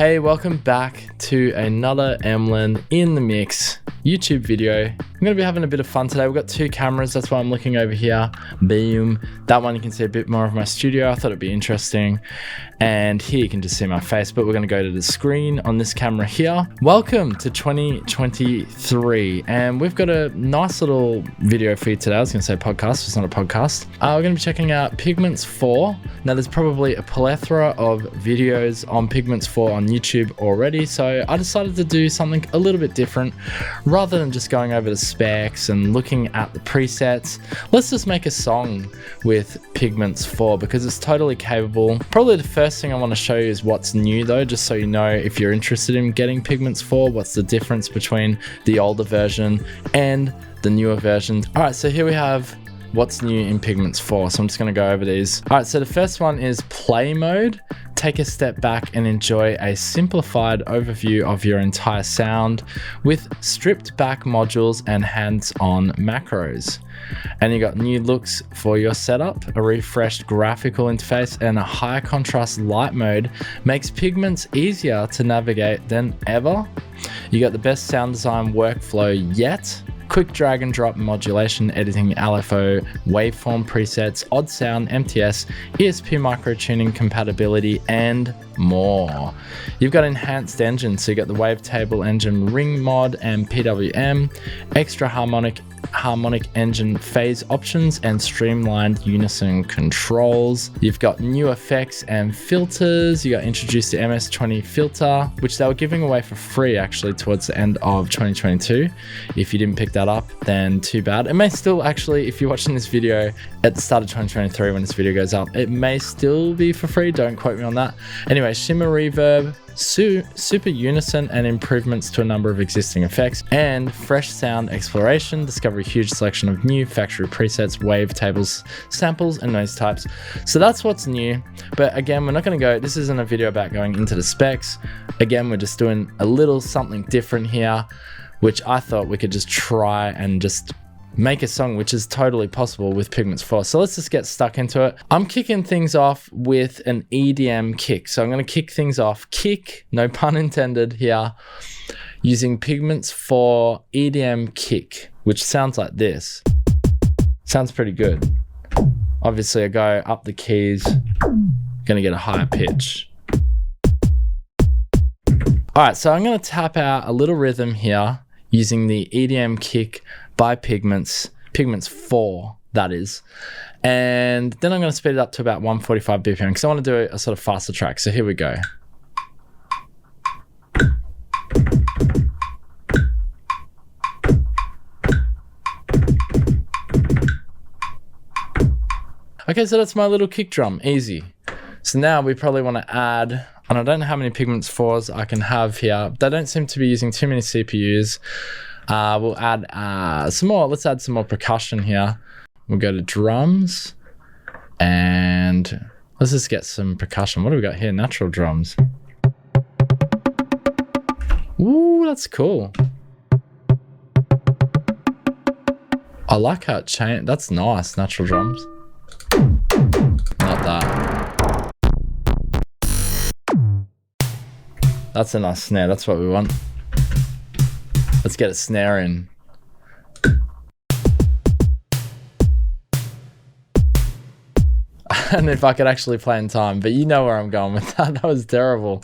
Hey, welcome back to another Emlyn in the Mix YouTube video. I'm going to be having a bit of fun today. We've got two cameras, that's why I'm looking over here. Boom. That one you can see a bit more of my studio. I thought it'd be interesting. And here you can just see my face, but we're going to go to the screen on this camera here. Welcome to 2023, and we've got a nice little video for you today. I was going to say podcast, it's not a podcast. We're going to be checking out Pigments 4. Now there's probably a plethora of videos on Pigments 4 on YouTube already, so I decided to do something a little bit different. Rather than just going over the specs and looking at the presets, let's just make a song with Pigments 4 because it's totally capable. Probably the first thing I want to show you is what's new though, just so you know if you're interested in getting Pigments 4, what's the difference between the older version and the newer versions. Alright, so here we have what's new in Pigments 4, so I'm just going to go over these. Alright, so the first one is play mode. Take a step back and enjoy a simplified overview of your entire sound with stripped back modules and hands-on macros. And you got new looks for your setup, a refreshed graphical interface, and a high contrast light mode makes Pigments easier to navigate than ever. You got the best sound design workflow yet. Quick drag and drop modulation, editing LFO, waveform presets, odd sound, MTS, ESP micro tuning compatibility, and more. You've got enhanced engines, so you got the wavetable engine ring mod and PWM, extra harmonic engine phase options, and streamlined unison controls. You've got new effects and filters. You got introduced the MS-20 filter, which they were giving away for free actually towards the end of 2022. If you didn't pick that up, then too bad. It may still actually, if you're watching this video at the start of 2023 when this video goes up, it may still be for free. Don't quote me on that. Anyway, shimmer reverb, super unison and improvements to a number of existing effects, and fresh sound exploration. Discover a huge selection of new factory presets, wavetables, samples, and noise types. So that's what's new. But again, we're not going to go, this isn't a video about going into the specs. Again, we're just doing a little something different here, which I thought we could just try and just make a song, which is totally possible with Pigments 4. So let's just get stuck into it. I'm kicking things off with an EDM kick. So I'm going to kick things off, no pun intended here, using Pigments 4 EDM kick, which sounds like this. Sounds pretty good. Obviously I go up the keys, going to get a higher pitch. All right, so I'm going to tap out a little rhythm here using the EDM kick by Pigments 4, that is. And then I'm going to speed it up to about 145 BPM because I want to do a sort of faster track. So here we go. Okay, so that's my little kick drum, easy. So now we probably want to add, and I don't know how many Pigments 4s I can have here. They don't seem to be using too many CPUs. We'll add some more. Let's add some more percussion here. We'll go to drums and let's just get some percussion. What do we got here? Natural drums. Ooh, that's cool. I like how it changed. That's nice, natural drums. Not that. That's a nice snare. That's what we want. Let's get a snare in. And if I could actually play in time, but you know where I'm going with that. That was terrible.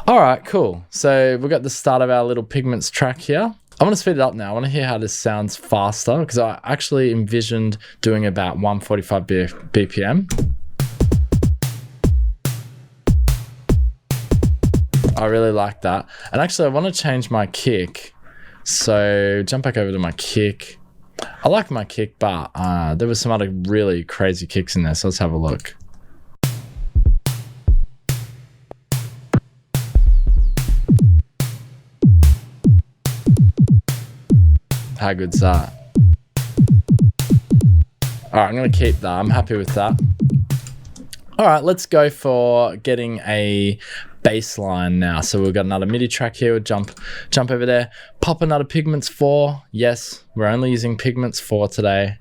All right, cool. So we've got the start of our little Pigments track here. I want to speed it up now. I want to hear how this sounds faster because I actually envisioned doing about 145 BPM. I really like that. And actually I want to change my kick. So jump back over to my kick. I like my kick, but there was some other really crazy kicks in there. So let's have a look. How good's that? All right, I'm going to keep that. I'm happy with that. All right, let's go for getting a Bassline now. So we've got another MIDI track here. We'll jump over there, pop another Pigments 4. Yes, we're only using Pigments 4 today.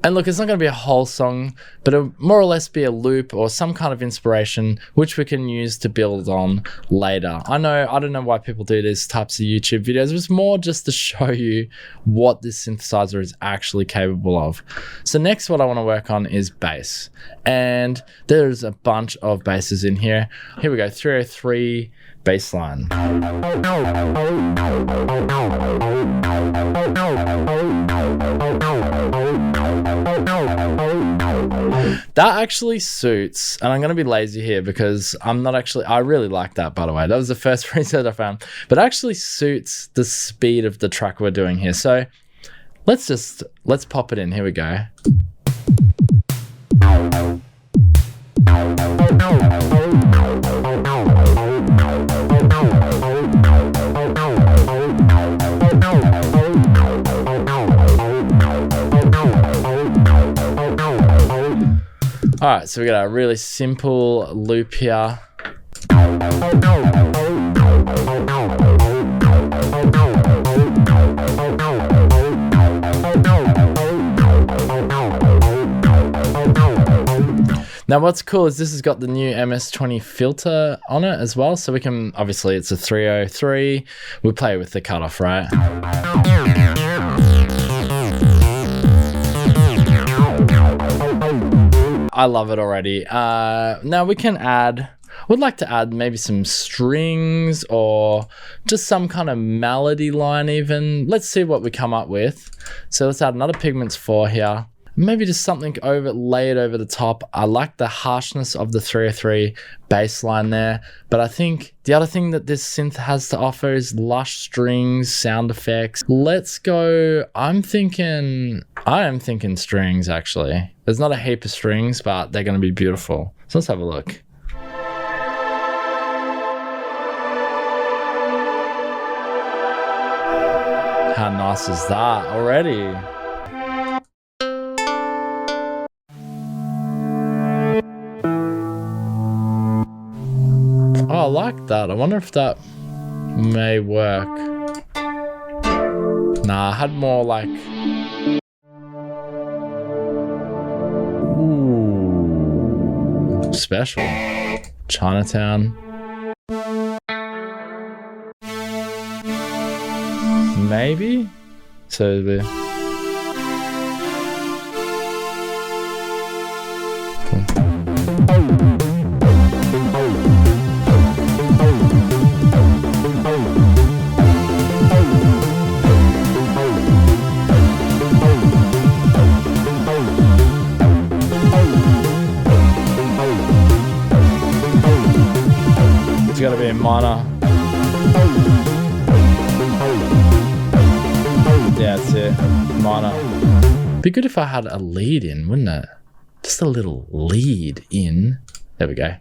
And look, it's not going to be a whole song, but it'll more or less be a loop or some kind of inspiration which we can use to build on later. I don't know why people do these types of YouTube videos. It was more just to show you what this synthesizer is actually capable of. So next, what I want to work on is bass. And there's a bunch of basses in here. Here we go, 303 Bassline. That actually suits, and I'm going to be lazy here because I really like that, by the way. That was the first preset I found, but actually suits the speed of the track we're doing here. So let's pop it in. Here we go. All right, so we got a really simple loop here. Now what's cool is this has got the new MS-20 filter on it as well, so we can, obviously it's a 303, we play with the cutoff, right? I love it already. Now we can would like to add maybe some strings or just some kind of melody line even. Let's see what we come up with. So let's add another Pigments 4 here. Maybe just something layered over the top. I like the harshness of the 303 bass line there, but I think the other thing that this synth has to offer is lush strings, sound effects. Let's go, I am thinking strings actually. There's not a heap of strings, but they're gonna be beautiful. So let's have a look. How nice is that already? Oh, I like that. I wonder if that may work. Nah, I had more like... Ooh, special. Chinatown. Maybe? So the... It's gotta be a minor. Yeah, that's it. Minor. Be good if I had a lead in, wouldn't it? Just a little lead in. There we go.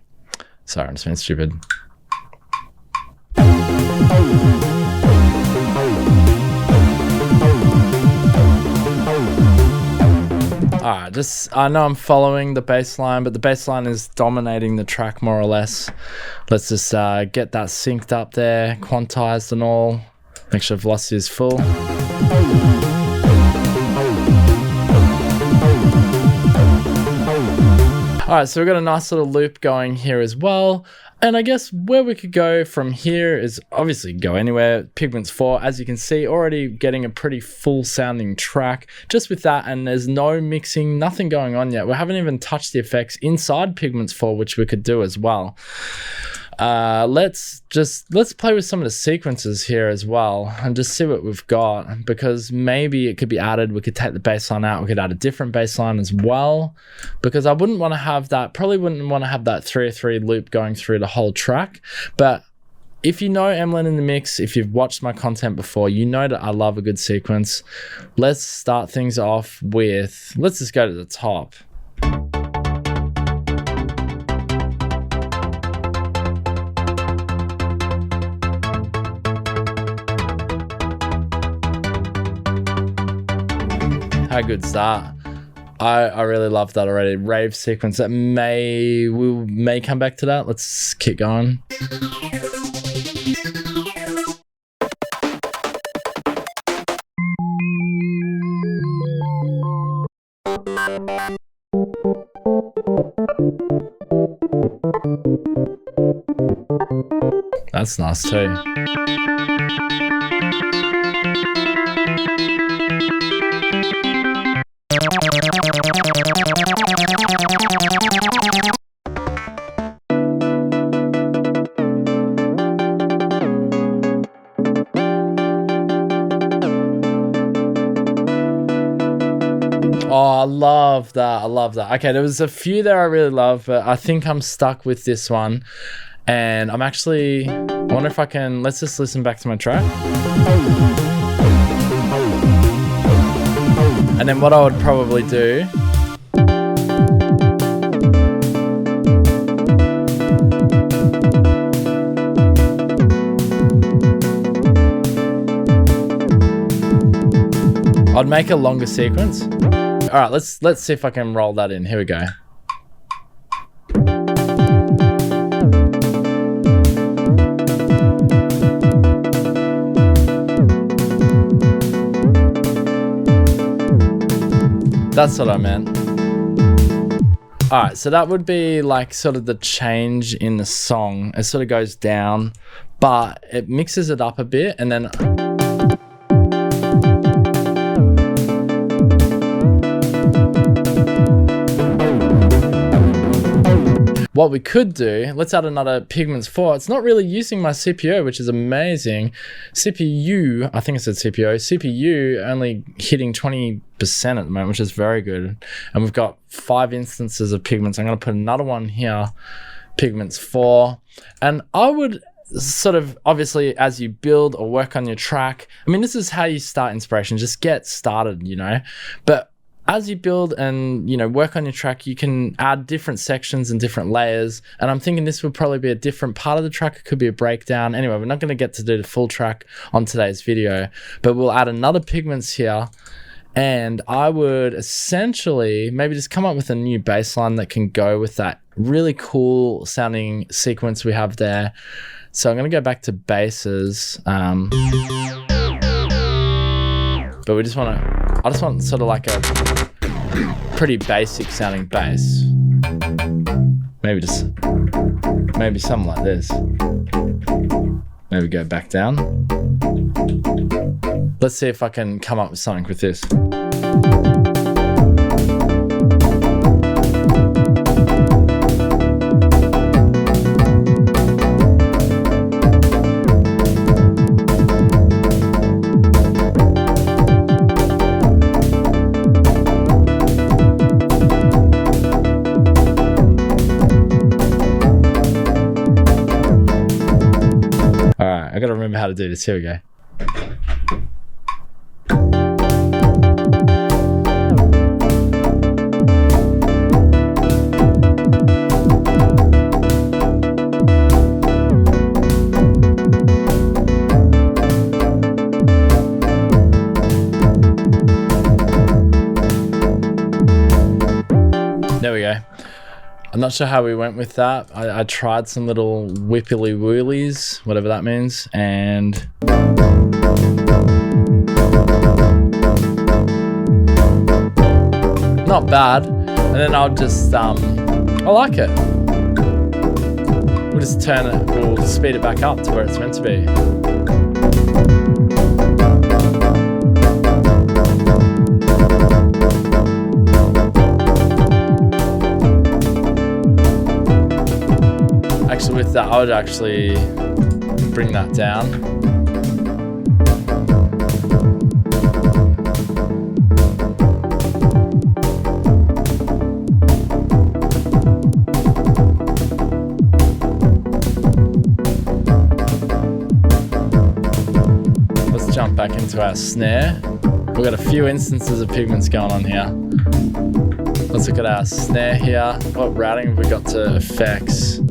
Sorry, I'm just being stupid. Alright, I know I'm following the bass line, but the bass line is dominating the track more or less. Let's just get that synced up there, quantized and all. Make sure velocity is full. Alright, so we've got a nice little loop going here as well. And I guess where we could go from here is obviously go anywhere. Pigments 4, as you can see, already getting a pretty full sounding track just with that, and there's no mixing, nothing going on yet. We haven't even touched the effects inside Pigments 4, which we could do as well. Let's play with some of the sequences here as well and just see what we've got, because maybe it could be added. We could take the bass line out, we could add a different bass line as well, because I wouldn't want to have that, probably wouldn't want to have that 303 loop going through the whole track. But if you know Emlyn in the Mix, if you've watched my content before, you know that I love a good sequence. Let's start things off with, let's just go to the top. How good's that? I really love that already. Rave sequence. That we may come back to that. Let's keep going. That's nice too. Oh, I love that. I love that. Okay, there was a few there I really love, but I think I'm stuck with this one. And I'm actually, I wonder if I can, let's just listen back to my track. And then what I would probably do, I'd make a longer sequence. All right, let's see if I can roll that in. Here we go. That's what I meant. All right, so that would be like sort of the change in the song. It sort of goes down, but it mixes it up a bit, and then what we could do, let's add another Pigments 4. It's not really using my CPU, which is amazing. CPU, I think I said CPO, CPU only hitting 20% at the moment, which is very good. And we've got 5 instances of Pigments. I'm gonna put another one here, Pigments 4. And I would sort of, obviously, as you build or work on your track, I mean, this is how you start inspiration, just get started, you know? But as you build and, you know, work on your track, you can add different sections and different layers. And I'm thinking this would probably be a different part of the track. It could be a breakdown. Anyway, we're not going to get to do the full track on today's video, but we'll add another Pigments here. And I would essentially maybe just come up with a new bass line that can go with that really cool sounding sequence we have there. So I'm going to go back to basses. But we just want to, I just want sort of like a pretty basic sounding bass. Maybe something like this. Maybe go back down. Let's see if I can come up with something with this. I gotta remember how to do this. Here we go. There we go. I'm not sure how we went with that. I tried some little whippily woolies, whatever that means, and not bad. And then I'll just, I like it. We'll just turn it, we'll speed it back up to where it's meant to be. Actually, with that, I would actually bring that down. Let's jump back into our snare. We've got a few instances of Pigments going on here. Let's look at our snare here. What routing have we got to effects?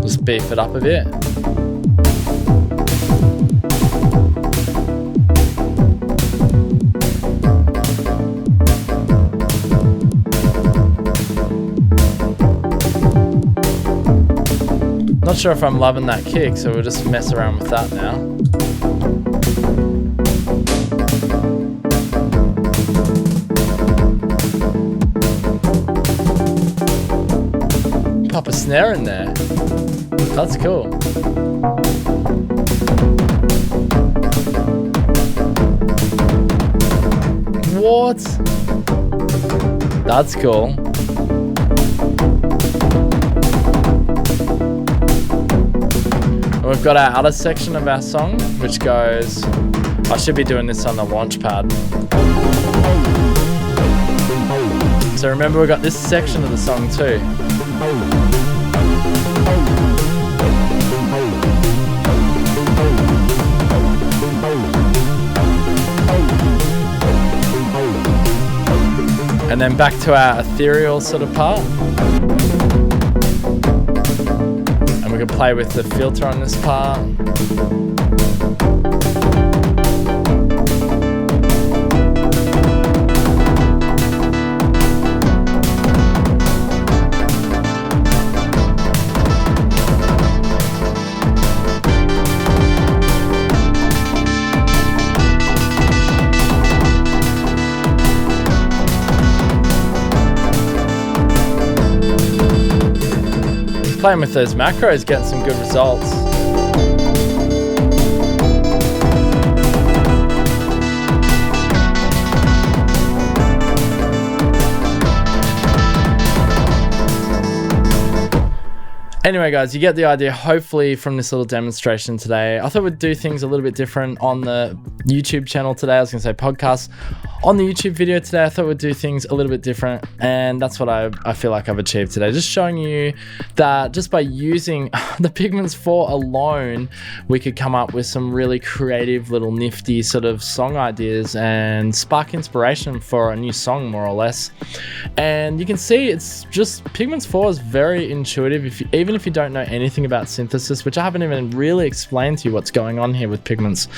Just beef it up a bit. Not sure if I'm loving that kick, so we'll just mess around with that now. pop a snare in there. That's cool. What? That's cool. And we've got our other section of our song, which goes, I should be doing this on the launch pad. So remember, we've got this section of the song too. And then back to our ethereal sort of part. And we can play with the filter on this part. Playing with those macros, getting some good results. Anyway guys, you get the idea hopefully from this little demonstration today. I thought we'd do things a little bit different on the YouTube channel today. I was gonna say podcast. On the YouTube video today, I thought we'd do things a little bit different, and that's what I feel like I've achieved today. Just showing you that just by using the Pigments 4 alone, we could come up with some really creative little nifty sort of song ideas and spark inspiration for a new song, more or less. And you can see it's just, Pigments 4 is very intuitive, even if you don't know anything about synthesis, which I haven't even really explained to you what's going on here with Pigments.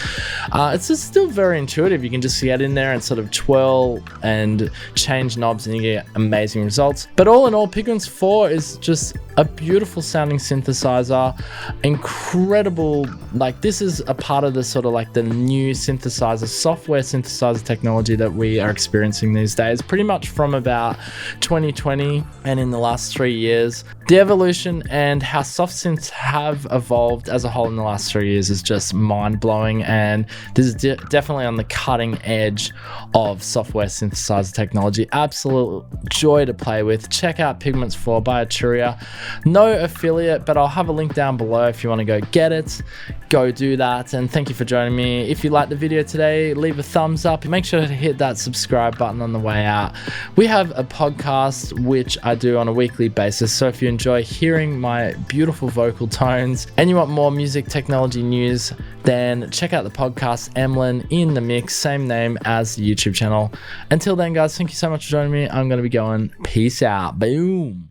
It's just still very intuitive. You can just get in there and sort of twirl and change knobs and you get amazing results. But all in all, Pigments 4 is just a beautiful sounding synthesizer. Incredible, like this is a part of the sort of like the new synthesizer, software synthesizer technology that we are experiencing these days, pretty much from about 2020 and in the last 3 years. The evolution and how soft synths have evolved as a whole in the last 3 years is just mind-blowing, and this is definitely on the cutting edge of software synthesizer technology. Absolute joy to play with. Check out Pigments 4 by Arturia. No affiliate, but I'll have a link down below if you want to go get it. Go do that, and thank you for joining me. If you liked the video today, leave a thumbs up. Make sure to hit that subscribe button on the way out. We have a podcast which I do on a weekly basis, so if you enjoy hearing my beautiful vocal tones and you want more music technology news, then check out the podcast Emlyn in the Mix, same name as the YouTube channel. Until then guys, thank you so much for joining me. I'm going to be going. Peace out. Boom.